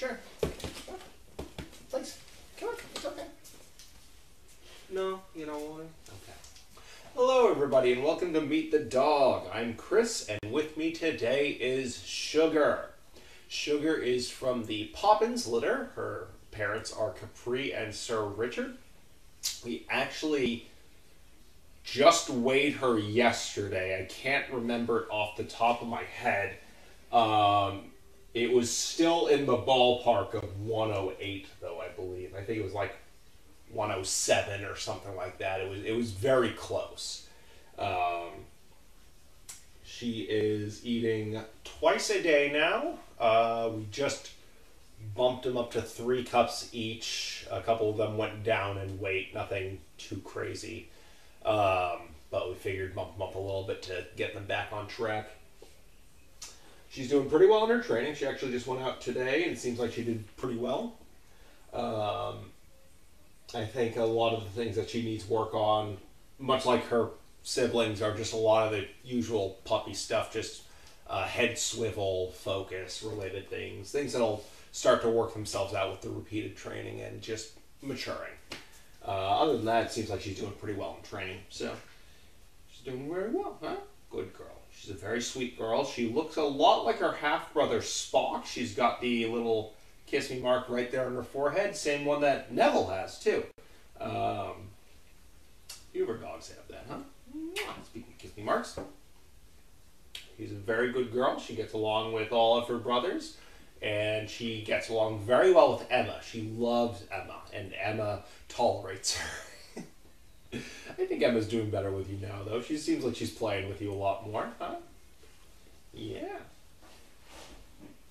Sure. Please. Come on. It's okay. No, you don't want to? Okay. Hello, everybody, and welcome to Meet the Dog. I'm Chris, and with me today is Sugar. Sugar is from the Poppins litter. Her parents are Capri and Sir Richard. We actually just weighed her yesterday. I can't remember it off the top of my head. It was still in the ballpark of 108, though, I believe. I think it was like 107 or something like that. It was very close. She is eating twice a day now. We just bumped them up to 3 cups each. A couple of them went down in weight, nothing too crazy. But we figured bump them up a little bit to get them back on track. She's doing pretty well in her training. She actually just went out today, and it seems like she did pretty well. I think a lot of the things that she needs work on, much like her siblings, are just a lot of the usual puppy stuff, just head swivel, focus related things that'll start to work themselves out with the repeated training and just maturing. Other than that, it seems like she's doing pretty well in training, so she's doing very well, huh? Good girl. She's a very sweet girl. She looks a lot like her half-brother Spock. She's got the little kiss me mark right there on her forehead, same one that Neville has too. You ever dogs have that, huh? Speaking of kiss me marks, she's a very good girl. She gets along with all of her brothers, and she gets along very well with Emma. She loves Emma, and Emma tolerates her. I think Emma's doing better with you now, though. She seems like she's playing with you a lot more, huh? Yeah.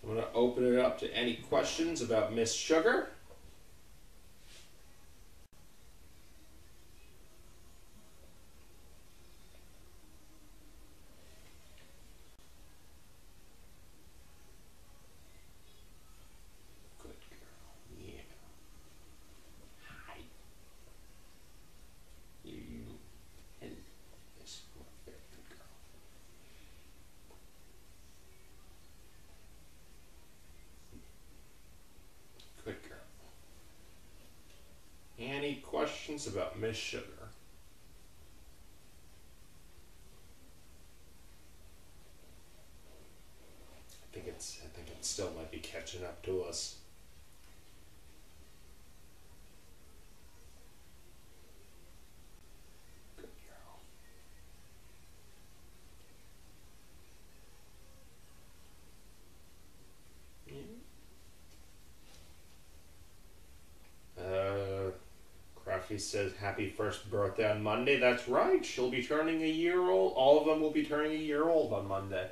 I'm going to open it up to any questions about Miss Sugar. Good girl. Yeah. Hi. You and this very good girl. Good girl. Any questions about Miss Sugar? I think it still might be catching up to us. Good girl. Crafty says happy first birthday on Monday. That's right. She'll be turning a year old. All of them will be turning a year old on Monday.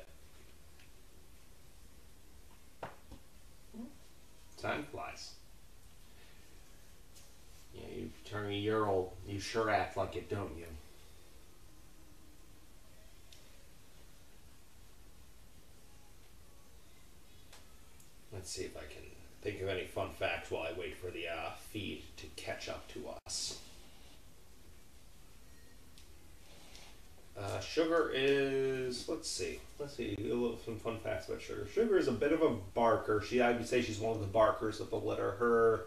Time flies. Yeah, you turn a year old. You sure act like it, don't you? Let's see if I can think of any fun facts while I wait for the feed to catch up to us. Sugar is, let's see, some fun facts about Sugar. Sugar is a bit of a barker. I would say she's one of the barkers of the litter. Her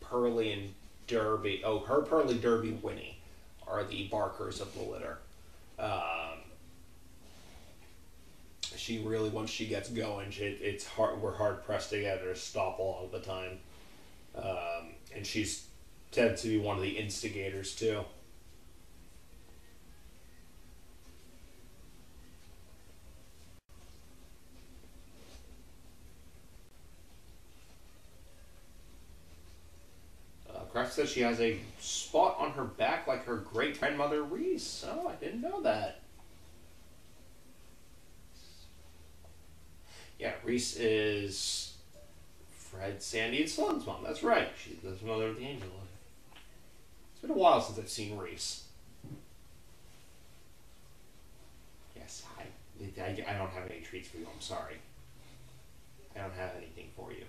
Pearly and Derby, her Pearly, Derby, Winnie are the barkers of the litter. She really, once she gets going, it's hard. We're hard pressed to get her to stop a lot of the time, and she's tends to be one of the instigators too. Craft says she has a spot on her back like her great grandmother Reese. Oh, I didn't know that. Yeah, Reese is Fred, Sandy, and Sloan's mom. That's right. She's the mother of the angel. It's been a while since I've seen Reese. Yes, I don't have any treats for you. I'm sorry. I don't have anything for you.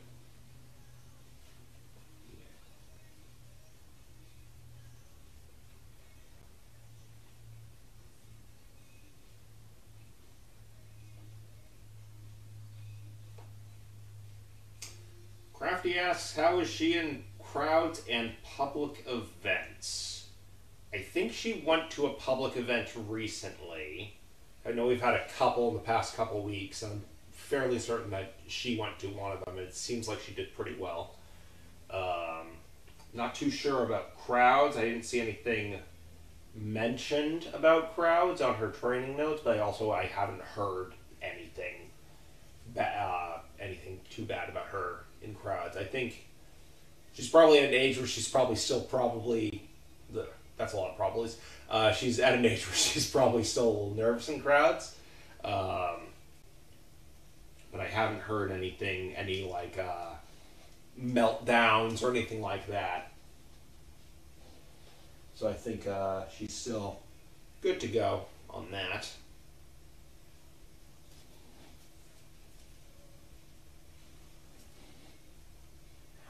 Crafty asks, how is she in crowds and public events? I think she went to a public event recently. I know we've had a couple in the past couple weeks. I'm fairly certain that she went to one of them. It seems like she did pretty well. Not too sure about crowds. I didn't see anything mentioned about crowds on her training notes, but I haven't heard anything anything too bad about her in crowds. I think she's probably at an age where she's probably still that's a lot of probablys. She's at an age where she's probably still a little nervous in crowds. But I haven't heard any meltdowns or anything like that. So I think she's still good to go on that.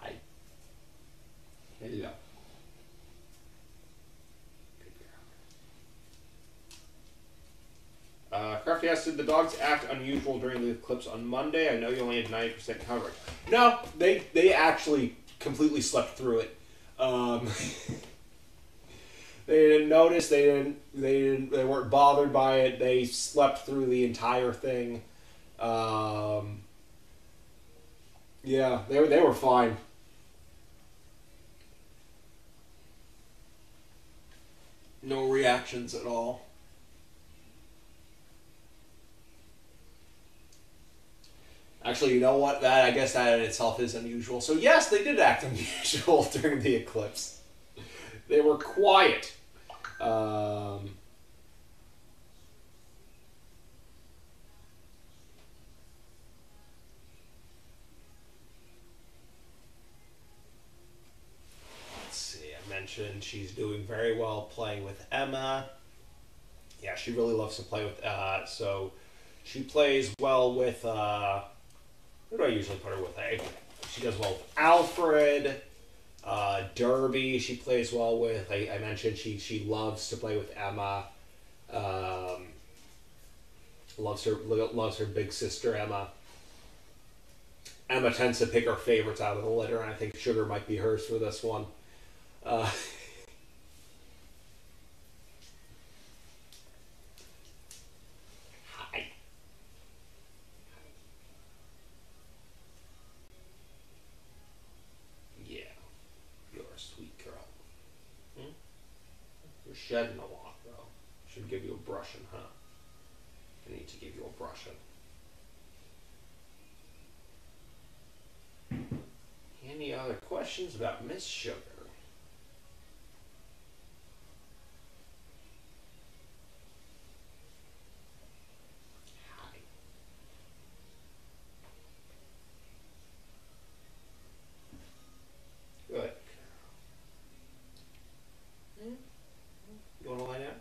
Hi. Hello. Crafty asked, did the dogs act unusual during the eclipse on Monday? I know you only had 90% coverage. No, they actually completely slept through it. They didn't notice. They weren't bothered by it. They slept through the entire thing. Yeah, they were fine. No reactions at all. Actually, you know what? I guess that in itself is unusual. So yes, they did act unusual during the eclipse. They were quiet. Let's see. I mentioned she's doing very well playing with Emma. Yeah, she really loves to play with. So she plays well with. Who do I usually put her with? She does well with Alfred, Derby. She plays well with. I mentioned she loves to play with Emma. Loves her big sister Emma. Emma tends to pick her favorites out of the litter, and I think Sugar might be hers for this one. Shedding a lot, though. Should give you a brushing, huh? I need to give you a brushing. Any other questions about Miss Sugar? Hi. Good. You want to lie down?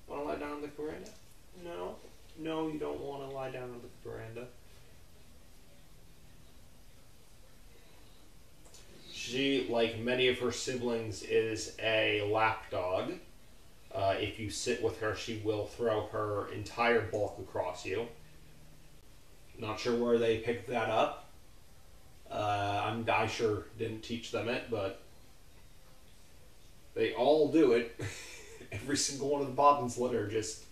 Want to lie down on the veranda? No. No, you don't want to lie down on the veranda. She, like many of her siblings, is a lapdog. If you sit with her, she will throw her entire bulk across you. Not sure where they picked that up. I sure didn't teach them it, but they all do it. Every single one of the Poppins litter just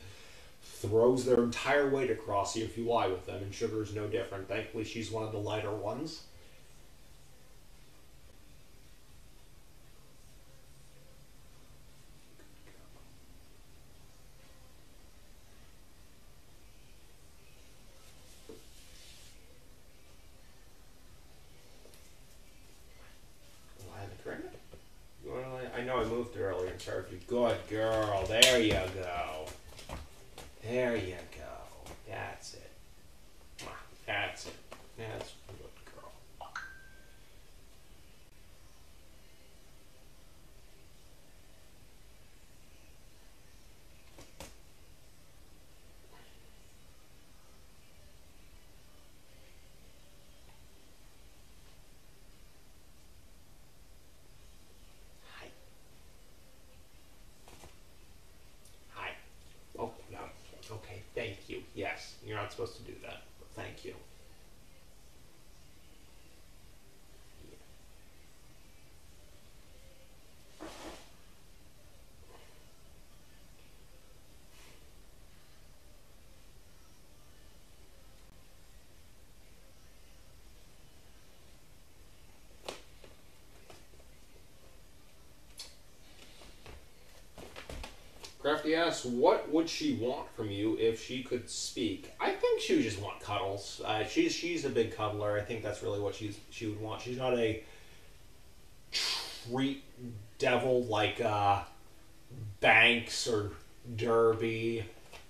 throws their entire weight across you if you lie with them, and Sugar's no different. Thankfully, she's one of the lighter ones. I know I moved earlier and served you. Good girl. There you go. There you go. That's it. That's it. That's a good girl. Thank you. Yes, you're not supposed to do that, but thank you. Crafty asks, what would she want from you if she could speak? I think she would just want cuddles. She's a big cuddler. I think that's really what she would want. She's not a treat devil like Banks or Derby,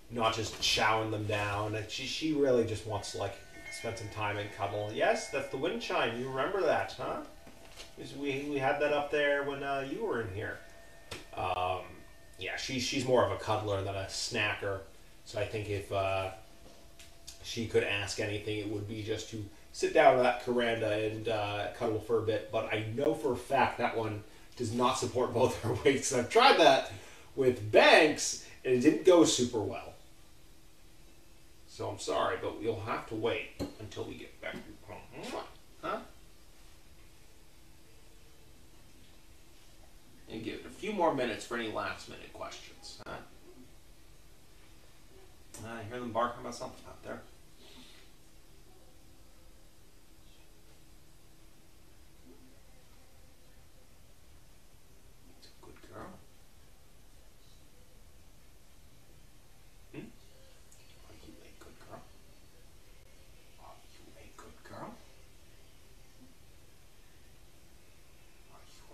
not just chowing them down. She really just wants to spend some time and cuddle. Yes, that's the wind chime. You remember that, huh? We had that up there when you were in here. Yeah, she's more of a cuddler than a snacker. So I think if she could ask anything, it would be just to sit down on that veranda and cuddle for a bit. But I know for a fact that one does not support both her weights. I've tried that with Banks, and it didn't go super well. So I'm sorry, but you'll have to wait until we get back to home. Huh? And give it a few more minutes for any last-minute questions. Huh? I hear them barking about something out there. It's a good girl. Hmm? Are you a good girl? Are you a good girl? Are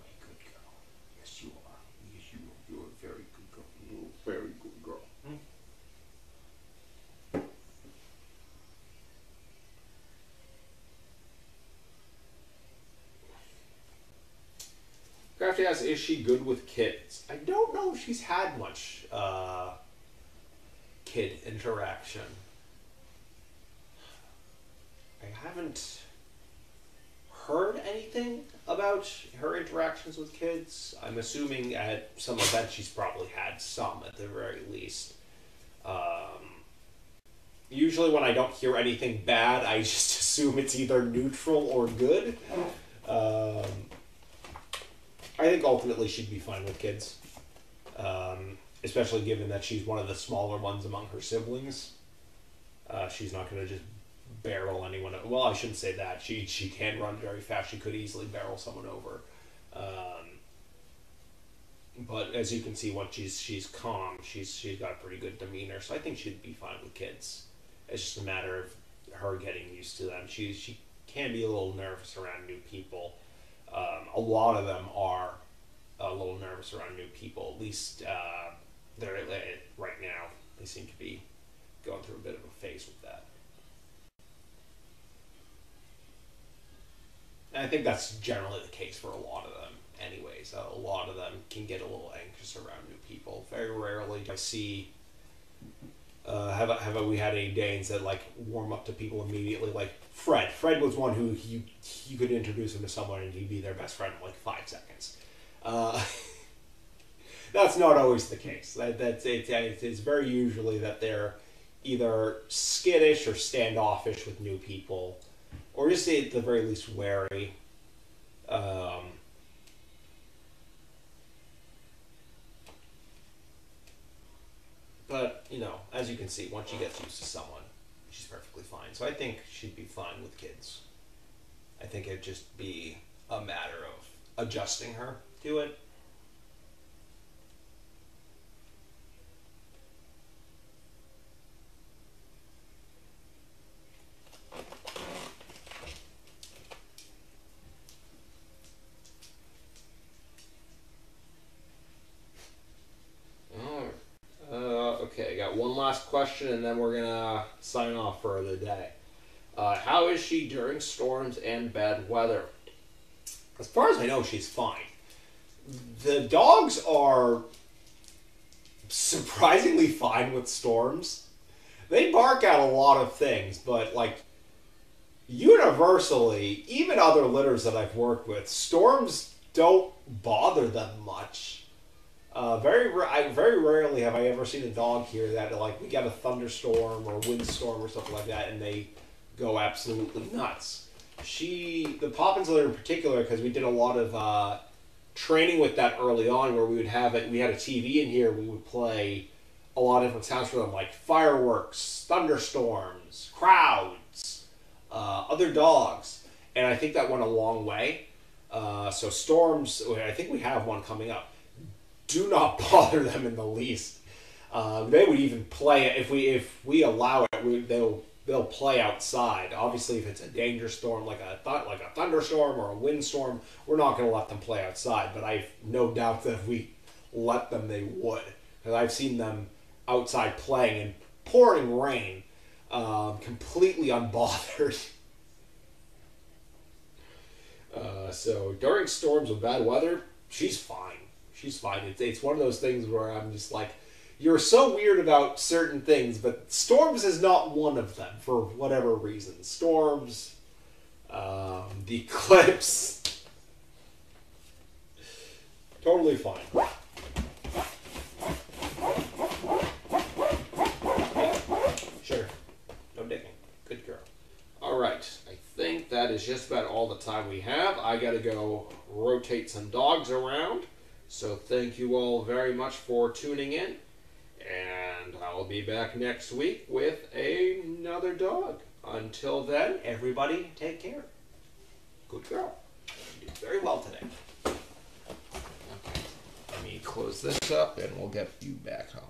you a good girl? Yes, you are. Yes, you are. You're a very good girl. You're a very good girl. Hmm? Crafty asks, is she good with kids? I don't know if she's had much kid interaction. I haven't heard anything about her interactions with kids. I'm assuming at some events she's probably had some at the very least. Usually when I don't hear anything bad, I just assume it's either neutral or good. I think ultimately she'd be fine with kids. Especially given that she's one of the smaller ones among her siblings. She's not going to just barrel anyone. Well, I shouldn't say that. She can run very fast. She could easily barrel someone over. But as you can see, once she's calm, she's got a pretty good demeanor. So I think she'd be fine with kids. It's just a matter of her getting used to them. She can be a little nervous around new people. A lot of them are a little nervous around new people. At least they're right now. They seem to be going through a bit of a phase with that. And I think that's generally the case for a lot of them anyways. A lot of them can get a little anxious around new people. Very rarely do I see have we had any Danes that warm up to people immediately? Like Fred. Fred was one who you could introduce him to someone and he'd be their best friend in 5 seconds. That's not always the case. It's very usually that they're either skittish or standoffish with new people, or just at the very least wary. But, as you can see, once she gets used to someone, she's perfectly fine. So I think she'd be fine with kids. I think it'd just be a matter of adjusting her to it. Okay, got one last question and then we're gonna sign off for the day. How is she during storms and bad weather? As far as I know, she's fine. The dogs are surprisingly fine with storms. They bark at a lot of things, but universally, even other litters that I've worked with, storms don't bother them much. Very rarely have I ever seen a dog here that we get a thunderstorm or windstorm or something like that and they go absolutely nuts. The Poppins litter in particular, because we did a lot of training with that early on, where we had a TV in here, we would play a lot of different sounds for them, like fireworks, thunderstorms, crowds, other dogs, and I think that went a long way. So storms, I think we have one coming up. Do not bother them in the least. They would even play it if we allow it. They'll play outside. Obviously, if it's a danger storm like a thunderstorm or a windstorm, we're not going to let them play outside. But I've no doubt that if we let them, they would. Because I've seen them outside playing in pouring rain, completely unbothered. So during storms with bad weather, she's fine. She's fine. It's one of those things where I'm just like, you're so weird about certain things, but storms is not one of them for whatever reason. Storms, the eclipse, totally fine. Sure. No digging. Good girl. All right. I think that is just about all the time we have. I got to go rotate some dogs around. So thank you all very much for tuning in. And I'll be back next week with another dog. Until then, everybody take care. Good girl. You did very well today. Okay. Let me close this up and we'll get you back home.